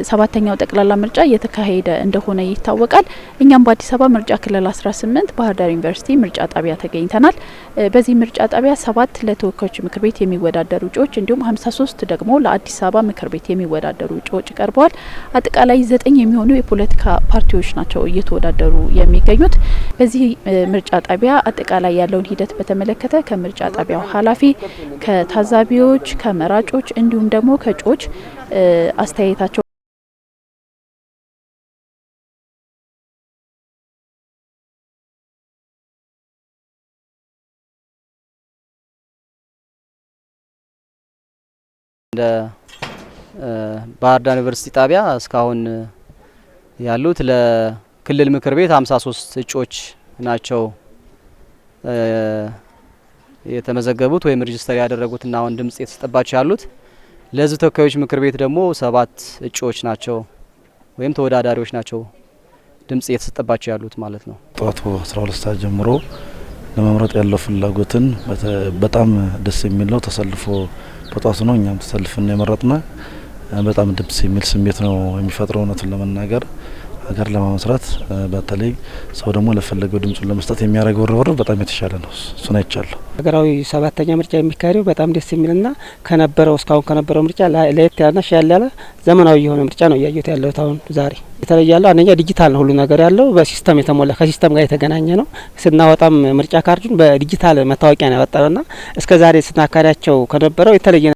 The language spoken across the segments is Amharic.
ሰባተኛው ጠቅላላ ምርጫ እየተካሄደ እንደሆነ ይታወቃል። እኛም በአዲስ አበባ ምርጫ ክልል 18 ባህር ዳር ዩኒቨርሲቲ ምርጫ ጣቢያ ተገኝተናል። በዚህ ምርጫ ጣቢያ 7 ለተወካዮች ምክር ቤት የሚወዳደሩ እጩዎች እንዲሁም 53 ደግሞ ለአዲስ አበባ ምክር ቤት የሚወዳደሩ እጩዎች ቀርበዋል። አጠቃላይ 9 የሚሆኑ የፖለቲካ ፓርቲዎች ናቸው እየተወዳደሩ የሚገኙት። በዚህ ምርጫ ጣቢያ አጠቃላይ ያለውን ሂደት በተመለከተ ከምርጫ ጣቢያው ኃላፊ፣ ከታዛቢዎች፣ ከመራጮች እንዲሁም ደግሞ ከእጩዎች አስተያየታቸው እንደ ባህር ዳር ዩኒቨርሲቲ ጣቢያ እስካሁን ያሉት ለክልል ምክር ቤት 53 እጩዎች ናቸው የተመዘገቡት ወይም ሬጂስተር ያደረጉትና አሁን ድምጽ የተሰጠባቸው ያሉት። ለህዝብ ተወካዮች ምክር ቤት ደግሞ 7 እጩዎች ናቸው ወይም ተወዳዳሪዎች ናቸው ድምጽ የተሰጠባቸው ያሉት ማለት ነው። ጠዋቱ 12 ሰዓት ጀምሮ ለመምረጥ ያለው ፍላጎትን በጣም ደስ የሚል ነው። ተሰልፎ በጧቱ ነው እኛም ተሰልፈን የመረጥና በጣም ደስ የሚል ስሜት ነው የሚፈጥረው። እውነቱን ለመናገር ሀገር ለማመስራት በተለይ ሰው ደግሞ ለፈለገው ድምጹን ለመስጠት የሚያደርገው ርብርብ በጣም የተሻለ ነው። እሱን አይቻለሁ። ሀገራዊ 7ኛ ምርጫ የሚካሄደው በጣም ደስ የሚልና ከነበረው እስካሁን ከነበረው ምርጫ ለየት ያለና ሻል ያለ ዘመናዊ የሆነ ምርጫ ነው እያየሁት ያለሁት። አሁን ዛሬ የተለየ ያለው አንደኛ ዲጂታል ነው። ሁሉ ነገር ያለው በሲስተም የተሞላ ከሲስተም ጋር የተገናኘ ነው። ስናወጣም ምርጫ ካርዱን በዲጂታል መታወቂያ ነው ያወጣውና እስከዛሬ ስናካሄዳቸው ከነበረው የተለየ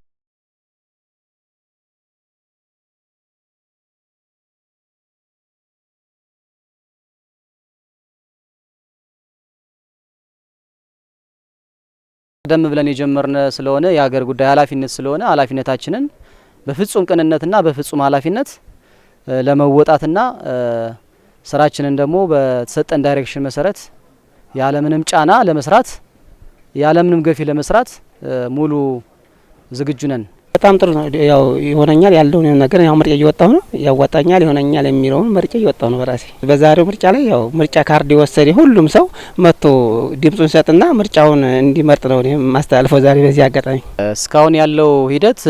ቀደም ብለን የጀመርነ ስለሆነ የሀገር ጉዳይ ኃላፊነት ስለሆነ ኃላፊነታችንን በፍጹም ቅንነትና በፍጹም ኃላፊነት ለመወጣትና ስራችንን ደግሞ በተሰጠን ዳይሬክሽን መሰረት ያለምንም ጫና ለመስራት ያለምንም ገፊ ለመስራት ሙሉ ዝግጁ ነን። በጣም ጥሩ ነው። ያው ይሆነኛል ያለው ነገር ያው ምርጫ እየወጣው ነው ያዋጣኛል ይሆነኛል የሚለውን ምርጫ እየወጣው ነው በራሴ። በዛሬው ምርጫ ላይ ያው ምርጫ ካርድ የወሰደ ሁሉም ሰው መጥቶ ድምጹን ሰጥና ምርጫውን እንዲመርጥ ነው ማስተላለፈው ዛሬ በዚህ አጋጣሚ። እስካሁን ያለው ሂደት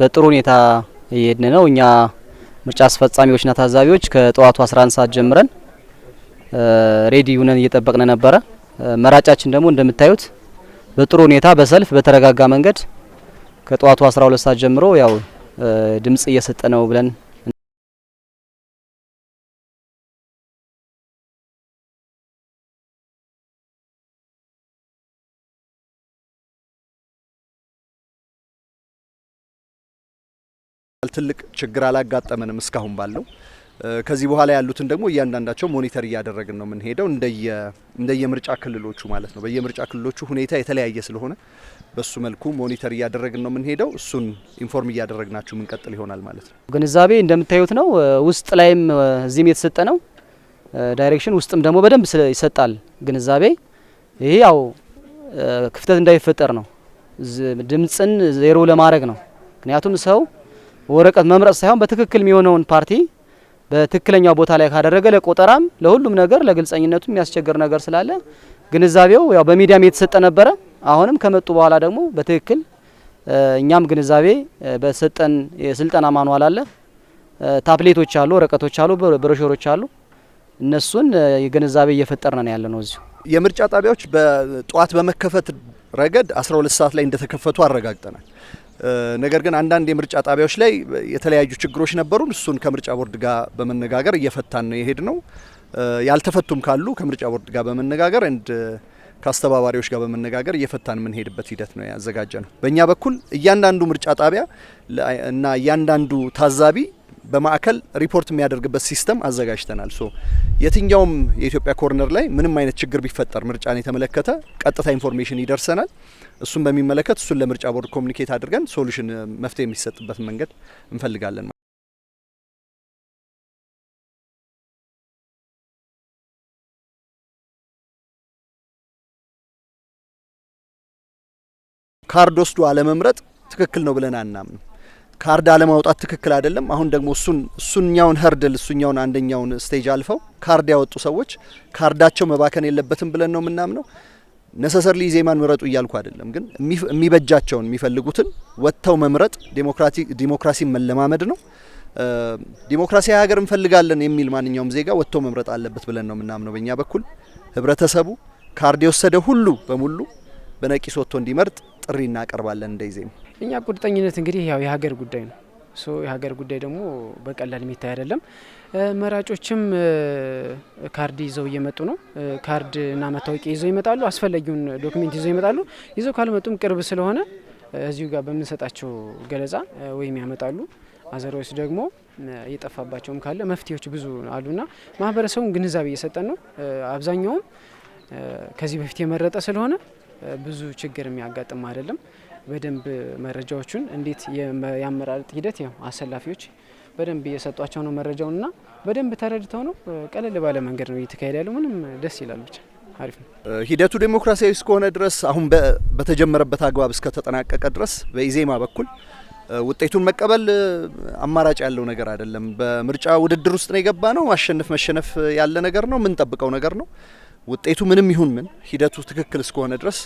በጥሩ ሁኔታ እየሄድን ነው። እኛ ምርጫ አስፈጻሚዎችና ታዛቢዎች ከጠዋቱ 11 ሰዓት ጀምረን ሬዲ ሆነን እየጠበቅን ነበረ። መራጫችን ደግሞ እንደምታዩት በጥሩ ሁኔታ በሰልፍ በተረጋጋ መንገድ ከጠዋቱ 12 ሰዓት ጀምሮ ያው ድምጽ እየሰጠ ነው ብለን ትልቅ ችግር አላጋጠመንም እስካሁን ባለው። ከዚህ በኋላ ያሉትን ደግሞ እያንዳንዳቸው ሞኒተር እያደረግን ነው የምንሄደው እንደየ ምርጫ ክልሎቹ ማለት ነው። በየምርጫ ክልሎቹ ሁኔታ የተለያየ ስለሆነ በሱ መልኩ ሞኒተር እያደረግን ነው የምንሄደው። እሱን ኢንፎርም እያደረግናችሁ ምንቀጥል ይሆናል ማለት ነው። ግንዛቤ እንደምታዩት ነው። ውስጥ ላይም እዚህም የተሰጠ ነው ዳይሬክሽን፣ ውስጥም ደግሞ በደንብ ይሰጣል ግንዛቤ። ይሄ ያው ክፍተት እንዳይፈጠር ነው፣ ድምጽን ዜሮ ለማድረግ ነው። ምክንያቱም ሰው ወረቀት መምረጥ ሳይሆን በትክክል የሚሆነውን ፓርቲ በትክክለኛው ቦታ ላይ ካደረገ ለቆጠራም ለሁሉም ነገር ለግልጸኝነቱ የሚያስቸግር ነገር ስላለ ግንዛቤው ያው በሚዲያም የተሰጠ ነበረ። አሁንም ከመጡ በኋላ ደግሞ በትክክል እኛም ግንዛቤ በሰጠን የስልጠና ማንዋል አለ፣ ታብሌቶች አሉ፣ ወረቀቶች አሉ፣ ብሮሾሮች አሉ። እነሱን የግንዛቤ እየፈጠርን ነው ያለነው። እዚሁ የምርጫ ጣቢያዎች በጧት በመከፈት ረገድ 12 ሰዓት ላይ እንደተከፈቱ አረጋግጠናል። ነገር ግን አንዳንድ የምርጫ ጣቢያዎች ላይ የተለያዩ ችግሮች ነበሩ። እሱን ከምርጫ ቦርድ ጋር በመነጋገር እየፈታን ነው የሄድ ነው። ያልተፈቱም ካሉ ከምርጫ ቦርድ ጋር በመነጋገር ከአስተባባሪዎች ጋር በመነጋገር እየፈታን የምንሄድበት ሂደት ነው ያዘጋጀ ነው። በእኛ በኩል እያንዳንዱ ምርጫ ጣቢያ እና እያንዳንዱ ታዛቢ በማዕከል ሪፖርት የሚያደርግበት ሲስተም አዘጋጅተናል። የትኛውም የኢትዮጵያ ኮርነር ላይ ምንም አይነት ችግር ቢፈጠር ምርጫን የተመለከተ ቀጥታ ኢንፎርሜሽን ይደርሰናል። እሱን በሚመለከት እሱን ለምርጫ ቦርድ ኮሙኒኬት አድርገን ሶሉሽን መፍትሄ የሚሰጥበት መንገድ እንፈልጋለን። ካርድ ወስዶ አለመምረጥ ትክክል ነው ብለን አናምንም። ካርድ አለማውጣት ትክክል አይደለም። አሁን ደግሞ እሱኛውን ሀርድል እሱኛውን አንደኛውን ስቴጅ አልፈው ካርድ ያወጡ ሰዎች ካርዳቸው መባከን የለበትም ብለን ነው የምናምነው። ነሰሰርሊ ዜማን ምረጡ እያልኩ አይደለም፣ ግን የሚበጃቸውን የሚፈልጉትን ወጥተው መምረጥ ዲሞክራሲ መለማመድ ነው። ዲሞክራሲያዊ ሀገር እንፈልጋለን የሚል ማንኛውም ዜጋ ወጥቶ መምረጥ አለበት ብለን ነው የምናምነው። በእኛ በኩል ህብረተሰቡ ካርድ የወሰደ ሁሉ በሙሉ በነቂስ ወጥቶ እንዲመርጥ ጥሪ እናቀርባለን። እንደይዜም እኛ ቁርጠኝነት እንግዲህ ያው የሀገር ጉዳይ ነው። የሀገር ጉዳይ ደግሞ በቀላል የሚታይ አይደለም። መራጮችም ካርድ ይዘው እየመጡ ነው። ካርድና መታወቂያ ይዘው ይመጣሉ። አስፈላጊውን ዶክሜንት ይዘው ይመጣሉ። ይዘው ካልመጡም ቅርብ ስለሆነ እዚሁ ጋር በምንሰጣቸው ገለጻ ወይም ያመጣሉ። አዘሮች ደግሞ እየጠፋባቸውም ካለ መፍትሄዎች ብዙ አሉና ማህበረሰቡን ግንዛቤ እየሰጠን ነው። አብዛኛውም ከዚህ በፊት የመረጠ ስለሆነ ብዙ ችግር የሚያጋጥም አይደለም። በደንብ መረጃዎቹን እንዴት የአመራረጥ ሂደት ያው አሰላፊዎች በደንብ እየሰጧቸው ነው መረጃውንና በደንብ ተረድተው ነው ቀለል ባለ መንገድ ነው እየተካሄደ ያለው። ምንም ደስ ይላል። ብቻ አሪፍ ነው ሂደቱ። ዴሞክራሲያዊ እስከሆነ ድረስ አሁን በተጀመረበት አግባብ እስከተጠናቀቀ ድረስ በኢዜማ በኩል ውጤቱን መቀበል አማራጭ ያለው ነገር አይደለም። በምርጫ ውድድር ውስጥ ነው የገባ ነው። ማሸነፍ መሸነፍ ያለ ነገር ነው። ምን ጠብቀው ነገር ነው። ውጤቱ ምንም ይሁን ምን ሂደቱ ትክክል እስከሆነ ድረስ